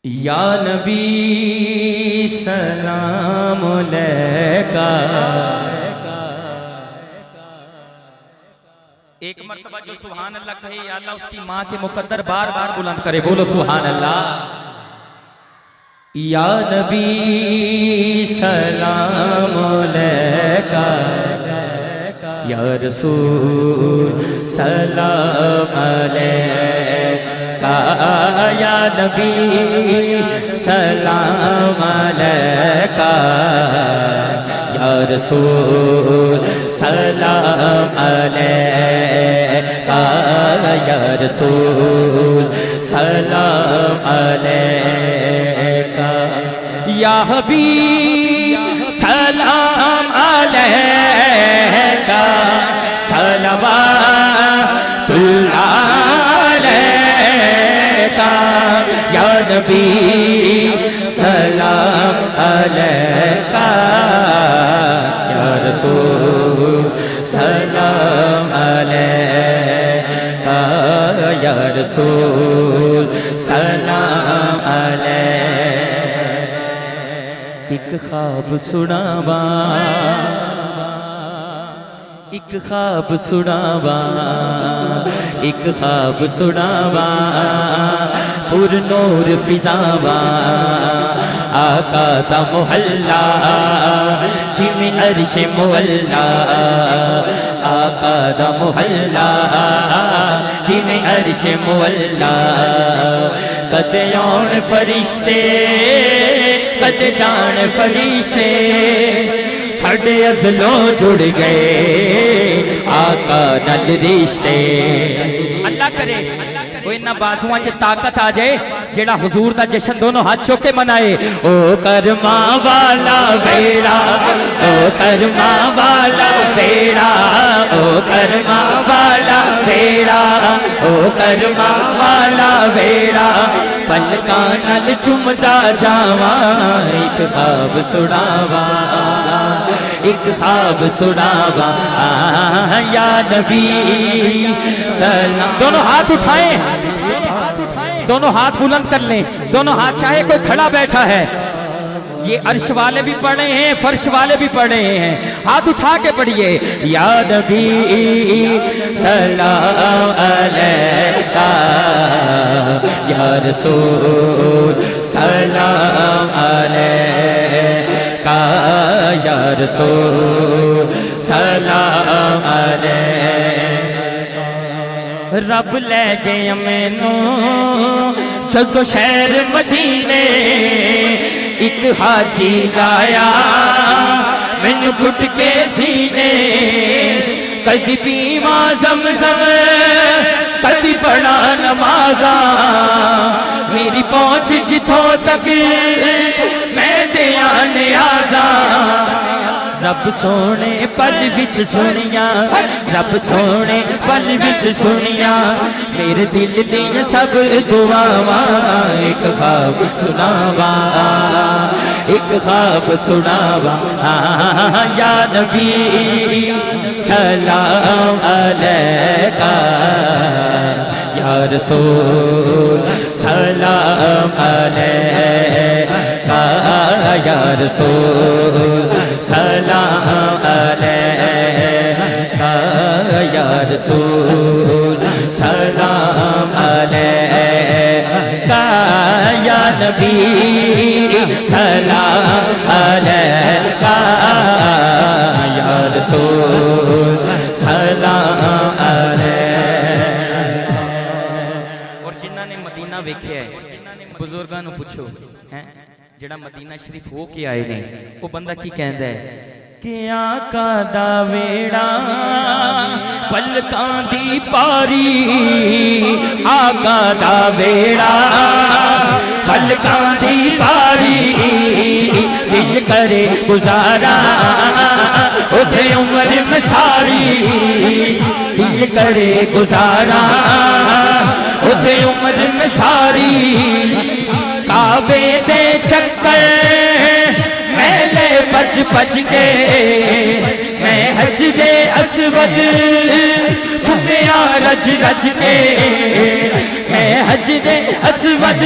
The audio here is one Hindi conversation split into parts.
या नबी सलाम अलैका। एक मर्तबा जो सुभान अल्लाह कहे या अल्लाह उसकी माँ के मुकद्दर बार बार बुलंद करे, बोलो सुभान अल्लाह। या नबी सलाम अलैका, या रसूल सलाम अलैका, या नबी सलाम अलैका, या रसूल सलाम अलैका, या रसूल सलाम अलैका, या हबीब सलाम अलैका, सलवातुल्लाह अलैका, या नबी सलाम अलैका, या रसूल सलाम अलैका, या रसूल सलाम अलैका। एक ख्वाब सुनावा, एक ख्वाब सुनावा, एक ख्वाब सुनावा, पुर नूर फिजावा, आका दा मोहल्ला जिमें अर्श मुअल्ला, आका दा मोहल्ला जिमें अर्श मुअल्ला, कद आउण फरिश्ते कद जान फरिश्ते, साडे अज़लों जुड़ गए आका नल रिश्ते। अल्लाह करे कोई ना बाजुआं च ताकत आ जाए जेड़ा हुजूर दा जश्न दोनों हाथ चुक के मनाए। ओ करमा वाला बेड़ा, ओ करमा वाला बेड़ा, ओ करमा वाला बेड़ा, ओ करमा वाला बेड़ा, पलकां नाल चुमदा जावा, एक ख्वाब सुनावा, एक ख्वाब सुनावा, या नबी सलाम। दोनों हाथ उठाएं, दोनों हाथ बुलंद कर लें, दोनों हाथ, चाहे कोई खड़ा बैठा है, ये अर्श वाले भी पढ़े हैं फर्श वाले भी पढ़े हैं, हाथ उठा के पढ़िए। या नबी सलाम अलैका, या रसूल सलाम अलैका, या रसूल सलाम अलैका। रब ले गया मैनू जदों शहर मदीने, एक हाजी लाया मैनू घुट के सीने, कदी पीवा ज़मज़म कदी पढ़ा नमाज़ा, मेरी पहुंच जिथों तक मैं दिया नियाज़ा। रब सोने पल विच सुनिया, रब सोने पल विच सुनिया, मेरे दिल दियां सब दुआवां, एक ख्वाब सुनावा, एक ख्वाब सुनावा, या नबी सलाम अलैका, या रसूल सलाम अलैका, या रसूल सलाम अलैका, या रसूल सलाम अलैका, या नबी सलाम अलैका, या रसूल सलाम अलैका। और जिन्हां ने मदीना वेख्या है बुजुर्गां नूं पुछो है, जेड़ा मदीना शरीफ हो के आए ने, वो बंदा की कहंदा है कि आका दा वेड़ा पलकां दी पारी, आका दा वेड़ा पलकां दी पारी, दिल करे गुजारा उठे उम्र में सारी, दिल करे गुजारा उठे उम्र में सारी, काबे दे चक्कर मैले बच बच के, मैं हजरे असवद छुपिया रज रज के, मैं हजरे असवद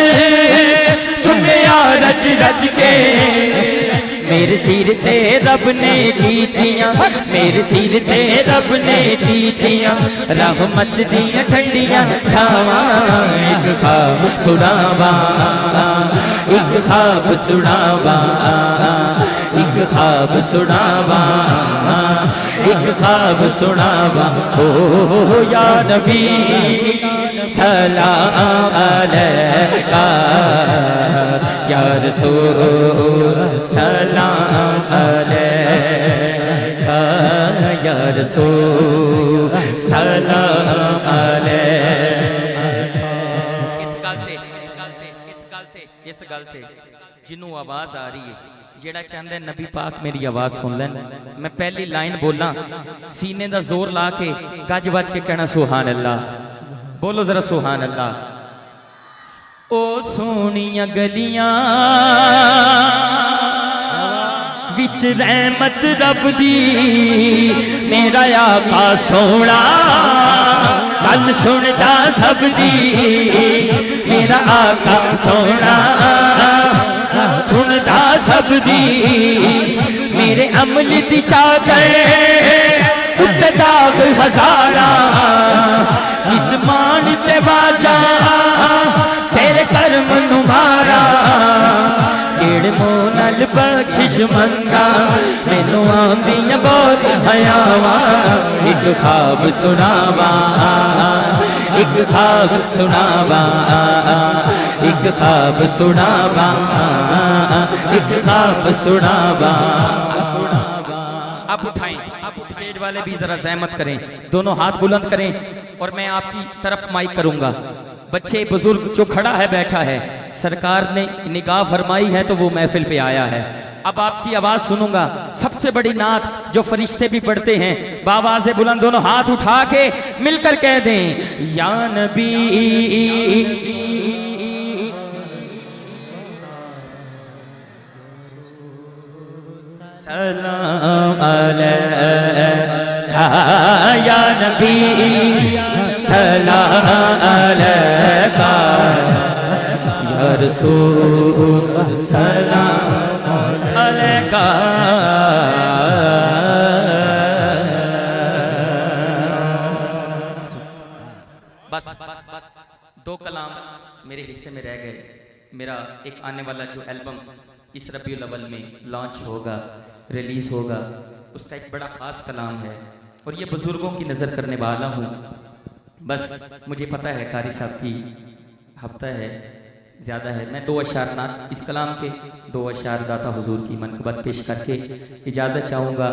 रज के मेरे सिर ते रब ने जीतियां, मेरे सिर ते रब ने जीतियां, रहमत दियां ठंडियां छावां। एक ख्वाब सुनावा, एक ख्वाब सुनावा, एक ख्वाब सुनावा, एक ख्वाब सुनावा। ओ या नबी सलाम अलैका, या रसूल सलाम अलैका, या रसूल सलाम अलैका। इस गल ते जिन्हों आवाज आ रही है, जेड़ा चाहता है नबी पाक मेरी आवाज सुन लैन, मैं पहली लाइन बोला सीने दा जोर ला के गज बज के कहना सुभान अल्लाह। बोलो जरा सुभान अल्लाह। ओ सोनिया गलियां विच रहमत रब दी, मेरा आका सोना गल सुनदा सब दी, मेरा आका सोना सुनदा सब दी, मेरे अमल दी चादर उत्ते दाग हजारा, इस मान ते बाजा तेरे कर्म नु मारा, केड़े मोह नाल बख्शिश मंगा, मैनू आंदियां बहुत हयावा। एक ख्वाब सुनावा, एक ख्वाब सुनावा, एक ख्वाब सुनावा, एक ख्वाब सुनावा। आप उठाएं, स्टेज वाले भी जरा जहमत करें, दोनों हाथ बुलंद करें और मैं आपकी तरफ माइक करूंगा। बच्चे बुजुर्ग जो खड़ा है बैठा है, सरकार ने निगाह फरमाई है तो वो महफिल पे आया है। अब आपकी आवाज सुनूंगा, सबसे बड़ी नात जो फरिश्ते भी पढ़ते हैं, बावाज़े बुलंद दोनों हाथ उठा के मिलकर कह दें या नबी सलाम अलैका, या नबी सलाम अलैका, या रसूल सलाम अलैका। बस दो कलाम मेरे हिस्से में रह गए। मेरा एक आने वाला जो एल्बम इस रबीउल अव्वल में लॉन्च होगा, रिलीज होगा, उसका एक बड़ा खास कलाम है और ये बुजुर्गों की नज़र करने वाला हूँ। बस मुझे पता है कारी साहब की हफ्ता है, ज़्यादा है, मैं दो अशार नात इस कलाम के, दो अशार दाता हुजूर की मनक़बत पेश करके इजाज़त चाहूँगा।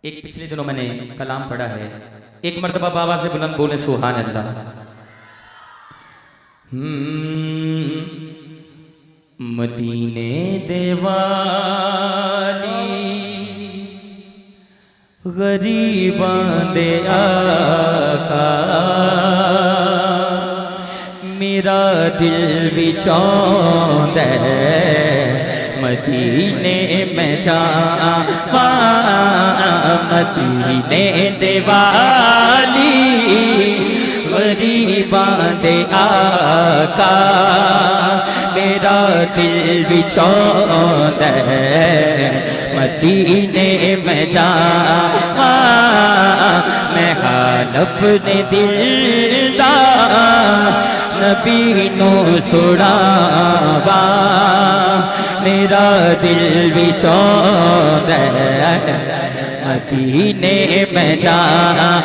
एक पिछले दिनों मैंने कलाम पढ़ा है, एक मर्तबा बाबा से बुलंद बोले सुभान अल्लाह। मदीने देवाली गरीबां दे आका, मेरा दिल विचांदा मदीने में जावां, मदीने देवाली गरीबां दे आका, मेरा दिल विचांदा मदीने में जावां, मैं हाल अपने दिल दा नबी नू सुनावा, मेरा दिल विचांदा मदीने में जावां,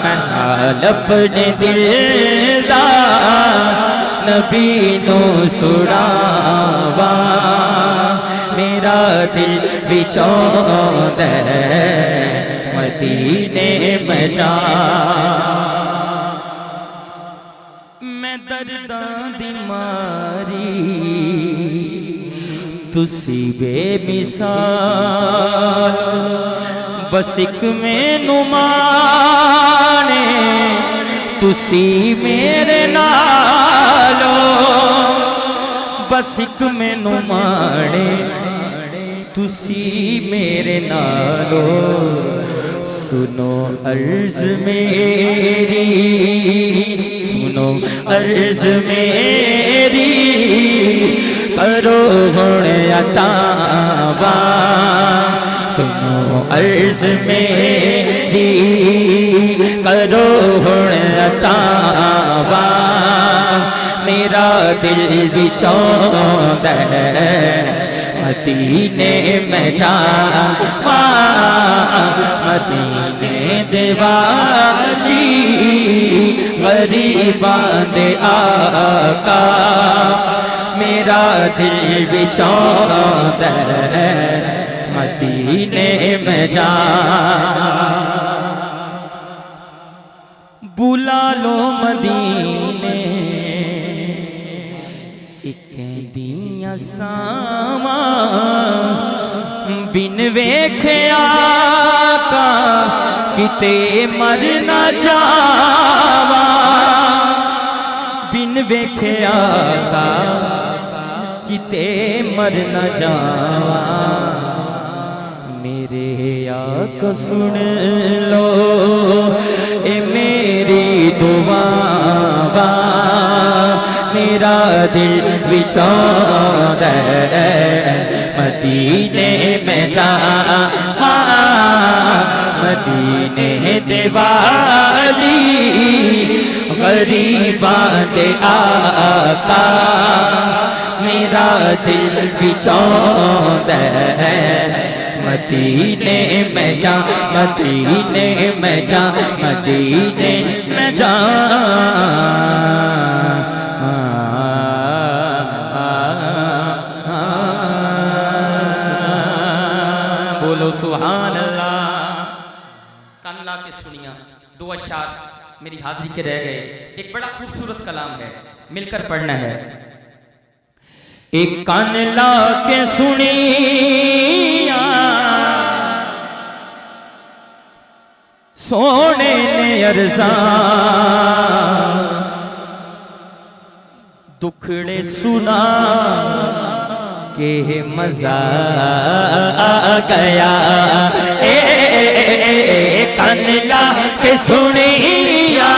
मैं हाल अपने दिल दा नबी नू सुनावा, मेरा दिल विचांदा मदीने में जावां। मैं दर्दां दी मारी तुसी बेमिसाल, बस एक मैनू माने तुसी मेरे नालो, बस एक मैनू माने तुसी मेरे नालो, सुनो अर्ज मेरी, सुनो अर्ज मेरी, करो हुण अतावा सुनो अर्ज मेरी करो हुण अतावा मेरा दिल भी चाहता है मदीने में जावा मदीने देवाली गरीबां दे आका मेरा दिल भी चाहता है मदीने में जा बुला लो मदीने दियां सावा बिन वेख्या का किते मर ना जावा बिन वेख्या का किते मर ना जावा मेरे आका सुन लो ए मेरी दुआ मेरा दिल विचार मदीने में जा मदीने देवाली गरीबां दे आका मेरा दिल विचार मदीने में जा मदीने में जा मदीने में जा बोलो सुभान अल्लाह। कान ला के सुनिया दो अशार मेरी हाजिरी के रह गए। एक बड़ा खूबसूरत कलाम है, मिलकर पढ़ना है। एक कान ला के सुनिया सोने ने अर्जा दुखड़े सुना के मजा आ गया कान ला के सुनिया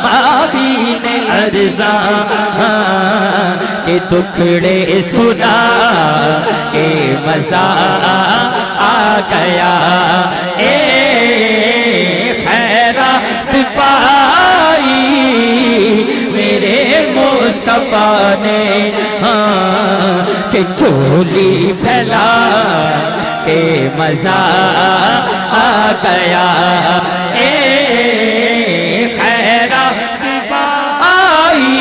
भाभी ने अर्जा के टुकड़े सुना के मजा आ गया खैरात पाई मेरे मुस्तफा ने के चोली फैला के मजा आ गया खैरात पाई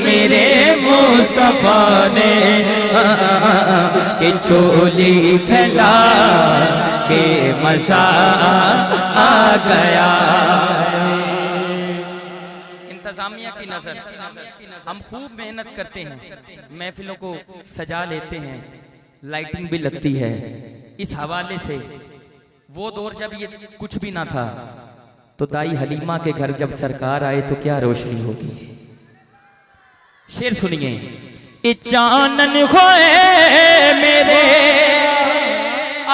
मेरे मुस्तफा ने के चोली फैला के मजा आ गया। इंतजामिया की नजर हम खूब मेहनत करते हैं, महफिलों को सजा लेते हैं, लाइटिंग भी लगती है। इस हवाले से वो दौर जब ये कुछ भी ना था तो दाई हलीमा के घर जब सरकार आए तो क्या रोशनी होगी। शेर सुनिए। ए चानन होए मेरे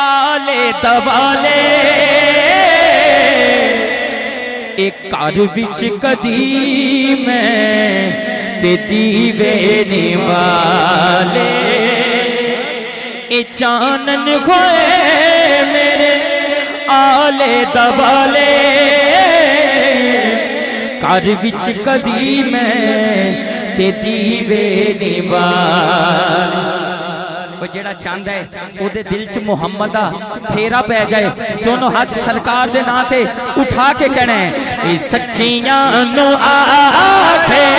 आले दवाले एक घर विच कदी मैं ते दीवे निवाले ए चानन होए मेरे आले दवाले घर विच कदी मैं ते दीवे निवाले। जेड़ा चांदा है ओदे दिल च मुहम्मद दा फेरा पै जाए, दोनों हाथ सरकार दे नां ते उठा के कहना है ए सखियां नु आखे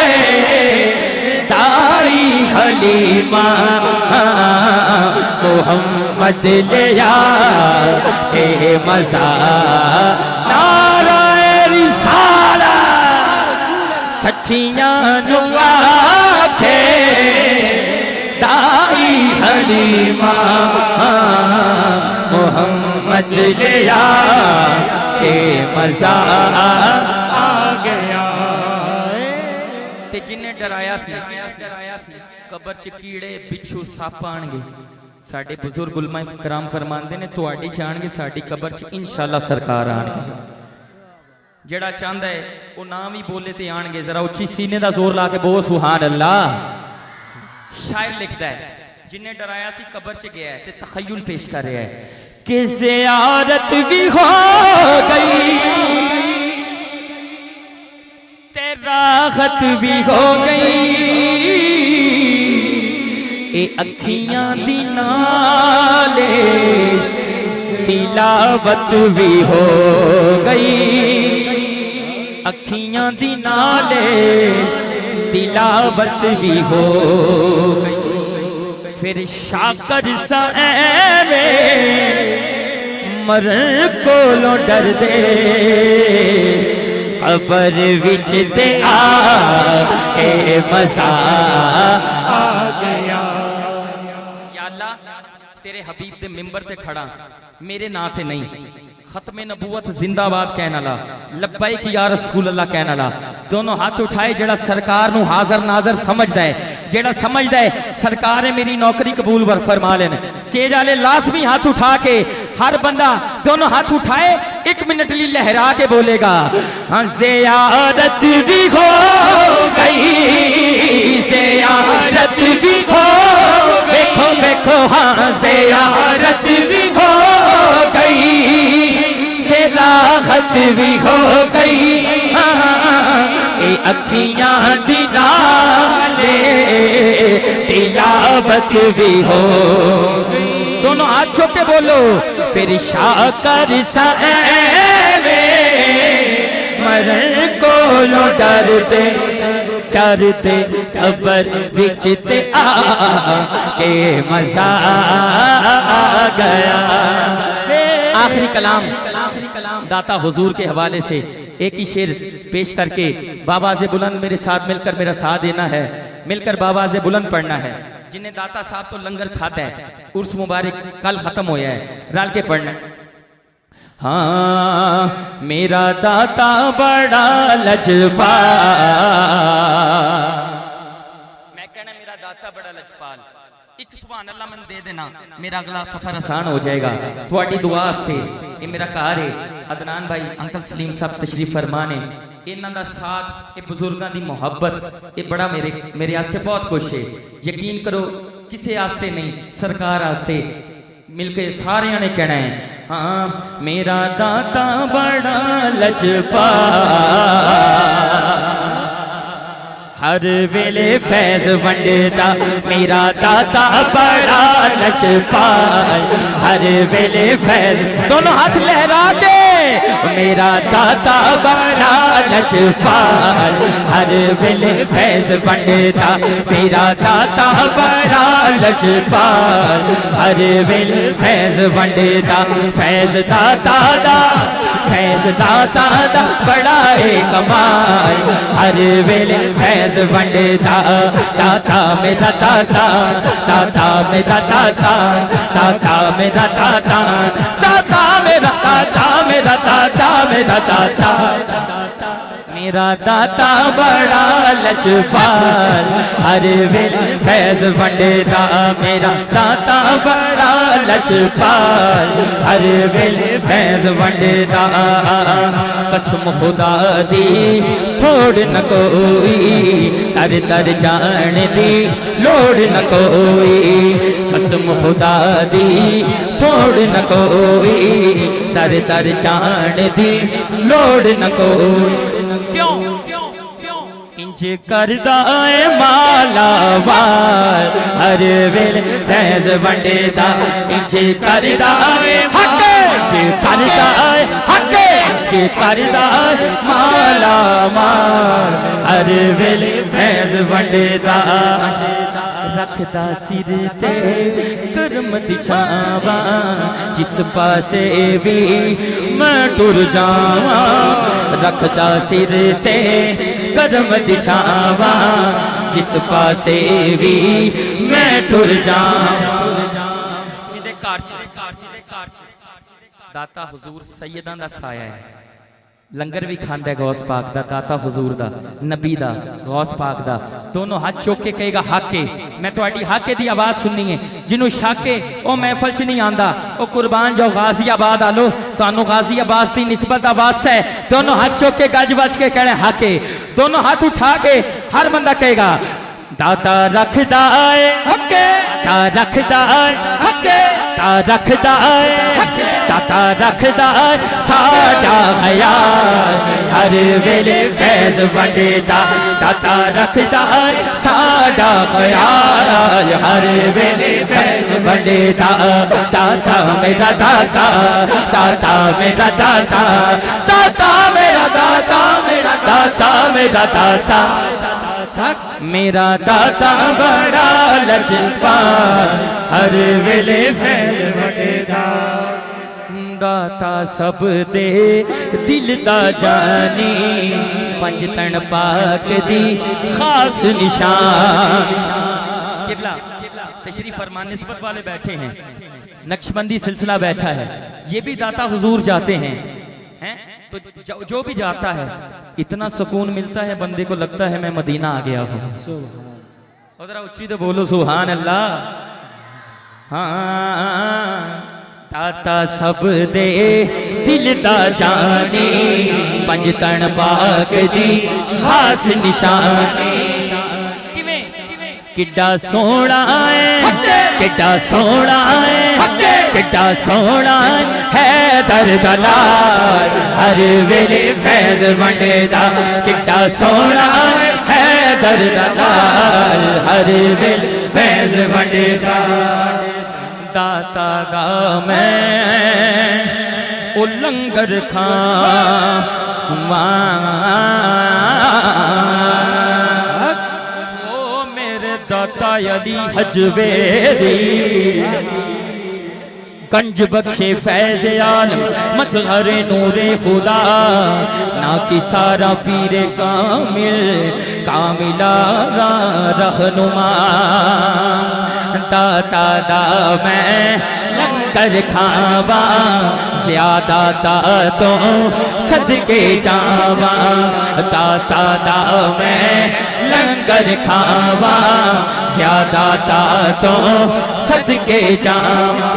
दाई हलीमा मुहम्मद ले यार ए मजा नाराए रिसाला सखियां नु आखे दाई हलीमा मोहम्मद लिया के मजा आ गया। ते जिन्हें डराया सी कबर च कीड़े बिच्छू सप आणगे, साडे बुजुर्ग उलमा कराम फरमांदे ने तुहाडी च आणगे, साडी कबर च इंशाअल्लाह सरकार आणगे। जेड़ा चाहता है वो नाम ही बोले ते आणगे। जरा उच्ची सीने दा जोर ला के बोल सुभान अल्लाह। शायर लिखता है जिन्हें डराया सी कब्र च गया है ते तखय्युल पेश कर रहा है कि ज़ियारत भी हो गई ते राहत भी हो गई ए अखियां दी नाले तिलावत भी हो गई अखियां दी नाले तिलावत भी हो गई फिर शाकर सावे मरण कोलों डर दे कबर विच ते आ मज़ा आ गया या अल्लाह तेरे हबीब दे मिंबर ते खड़ा मेरे नां ते नहीं खत्मे नबूवत जिंदाबाद कहने वाला लब्बैक या रसूल अल्लाह कहने वाला दोनों हाथ उठाए जेड़ा सरकार नू हाजर नाजर समझदा है जेड़ा समझदा है सरकार ने मेरी नौकरी कबूल वर फरमा लेन स्टेज वाले लाजमी हाथ उठा के हर बंदा दोनों हाथ उठाए 1 मिनट लिए लहरा के बोलेगा हाँ ज़ियारत भी हो गई ज़ियारत भी हो देखो देखो हाँ ज़ियारत भी हो गई राहत भी हो गई ए अखियां दी नाले तिलावत भी हो गई दोनों हाथ छो के बोलो फिर शाकर सावे मरण कोलों डरते डरते कबर विच ते आ के मज़ा आ गया आखिरी कलाम दाता हुजूर के हवाले से एक ही शेर पेश करके बाबा से बुलंद मेरे साथ मिलकर मेरा साथ देना है मिलकर बाबा से बुलंद पढ़ना है जिन्हें दाता साहब तो लंगर खाता है उर्स मुबारक कल खत्म होया है रल के पढ़ना हाँ मेरा दाता बड़ा लजपाल मैं कहना मेरा दाता बड़ा लजपाल एक सुभान अल्लाह मैंने दे देना मेरा अगला सफर आसान हो जाएगा थोड़ी दुआ से ये मेरा कार है अदनान भाई अंकल सलीम साहब तशरीफ फरमा ने इन्हां दा साथ ये बुजुर्गां दी मोहब्बत ये बड़ा मेरे आस्ते बहुत खुश है यकीन करो किसी आस्ते नहीं सरकार आस्ते मिलके सारे ने कहना है हाँ मेरा दाता बड़ा लजपाल हर वेले फैज वंडदा मेरा दाता बड़ा लजपाल हर वेले फैज दोनों हाथ लहरा दे मेरा दाता बड़ा लजपाल हर वेले फैज वंडदा मेरा दाता बड़ा लजपाल हर वेले फैज वंडदा फैज दाता दा बड़ा कमाल हर वेले फैज वंडदा दाता मेरा दाता दाता मेरा दाता दाता मेरा दाता दाता मेरा दाता मेरा दाता मेरा दाता मेरा दाता बड़ा लजपाल हर वेले फैज वंडदा मेरा दाता बड़ा लजपाल हर वेले फैज वंडदा कसम खुदा दी थोड़ न कोई तर तर जान दी लोड़ न कोई कसम खुदा दी थोड़ न कोई तर तर जान दी लोड़ न कोई क्यों इंज करदा है माला वाल हर वेले फैज वंडदा इंज करदा है हक करदा है हक करदा माला माल हर वेले फैज वंडदा रखदा सिर ते करम दी छावा जिस पासे भी मैं टुर जावा रखदा सिर ते करम दी छावा जिस पासे भी मैं टुर जावा जिदे घर दाता हुजूर सैयदां दा साया है लंगर भी खांदा है गौस पाक दा दाता हुजूर दा नबी दा गौस पाक दा दोनों हाथ चुक के कहेगा हाके मैं थोड़ी हाके दी आवाज सुननी है जिन्हों शाके ओ महफल च नहीं आंदा ओ कुर्बान जाओ गाजियाबाद आलो तानू गाजियाबाद दी निस्बत दा वास्ता है दोनों हाथ चुक के गज बज के कहना हाके दोनों हाथ उठा के हर बंदा कहेगा दाता रखदा है हके, दाता रखदा है हके, दाता रखदा है, दाता रखदा है साडा ख्याल हर वेले फैज़ वंडेदा। दाता रखदा है साडा ख्याल हर वेले फैज़ वंडेदा। दाता मेरा दाता, दाता मेरा दाता, दाता मेरा दाता, मेरा दाता मेरा दाता, मेरा दाता बड़ा लचीलापन हर वेले फैज़ वंडेदा। दाता सब दे दिल दा जानी, पंज तन पाक दी खास निशान। किबला तशरीफ फरमान निस्बत वाले बैठे हैं, नक्शबंदी सिलसिला बैठा है, ये भी दाता हुजूर जाते हैं, हैं? तो जो भी जाता है इतना सुकून मिलता है, बंदे को लगता है मैं मदीना आ गया हूँ। जरा उच्ची तो बोलो सुभान अल्लाह। हाँ दाता सब दे दिल दा जानी, पंज तन पाक दी खास निशानी। किड्डा सोहना है, किड्डा सोहना है, किड्डा सोहना है दर्द लाल हर वेले फैज़ वंडेदा। किड्डा सोहना है दर्द लाल हर वेले फैज़ वंडेदा। दाता दा मैं ओ लंगर खावां, ओ मेरे दाता अली हजवेरी, गंज बख्शे फैज़ आलम मज़हर नूरे खुदा, ना कि सारा पीरे कामिल कामिला रहनुमा। दाता दा मैं लंगर खावा, ज़्यादा तो सदके जावा। दाता दा मैं लंगर खावा, ज़्यादा तो सदके जावा।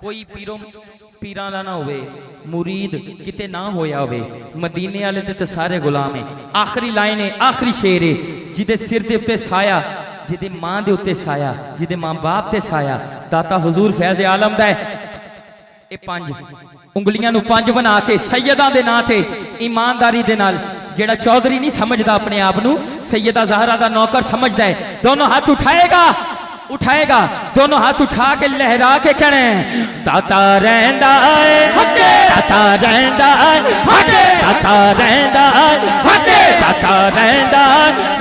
कोई पीरां दा ना होवे, मुरीद किते ना होया होवे, मदीने वाले ते सारे गुलाम है। आखिरी लाइन है, आखिरी शेर है, जिदे सिर दे उत्ते साया, जिदे मां दे उत्ते साया, जिदे मां बाप ते साया, दाता हुजूर फैज़ आलम दा है। ये पंज उंगलियां नू पंज बना के सैयदा दे नां ते ईमानदारी दे नाल, जेड़ा चौधरी नहीं समझदा अपने आप नू, सैयदा ज़हरा दा नौकर समझदा है, दोनों हाथ उठाएगा, उठाएगा दोनों हाथ उठा के लहरा के कहने दाता रहंदा है, दाता रहंदा है, दाता रहंदा है, दाता रहंदा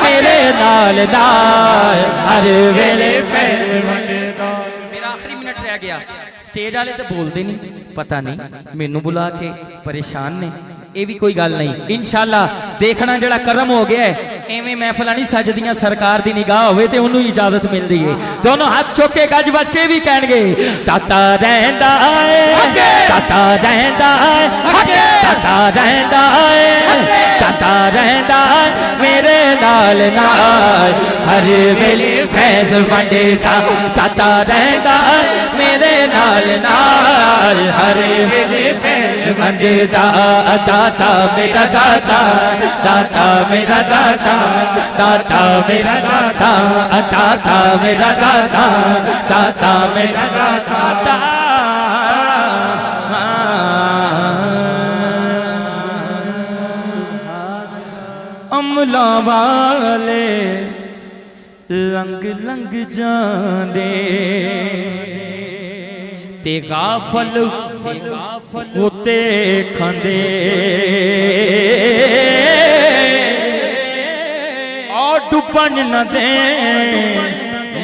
मेरे नाल नाल हर वेले फैज़ वंडेदा। मेरा आखिरी मिनट रह गया, स्टेज वाले तो बोलते नहीं, पता नहीं मैनू बुला के परेशान ने, ये भी कोई गल नहीं। इंशाअल्लाह देखना जड़ा करम हो गया है, एवें महफिल नहीं सजदियां, सरकार दी निगाह होवे ते उन्होंने इजाजत मिलती है। दोनों हाथ चुक के गज बज के भी कहणगे दाता रहंदा है, दाता रहंदा है, दाता रहंदा है, दाता रहंदा मेरे नाल नाल हर वेले फैज़ वंडेदा। दाता रहंदा मेरे नाल नाल हर वेले फैज़ वंडेदा। दाता मेरा दाता, दाता मेरा दाता, दाता मेरा दाता, दाता मेरा दाता, दाता मेरा दाता। अमला वाले लंग लंग जांदे ते गाफल होते खंदे, और डुबन न दे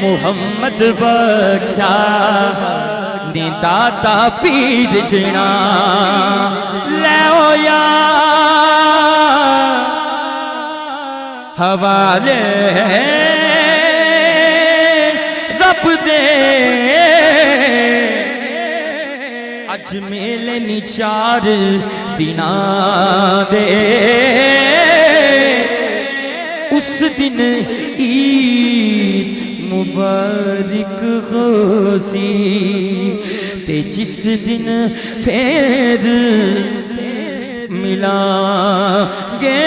मुहम्मद बख्शा नी दाता पीर जिना ले या हवाले रब दे। अज मेले नी चार दिना दे, उस दिन ईद मुबारक होसी ते जिस दिन फिर मिलांगे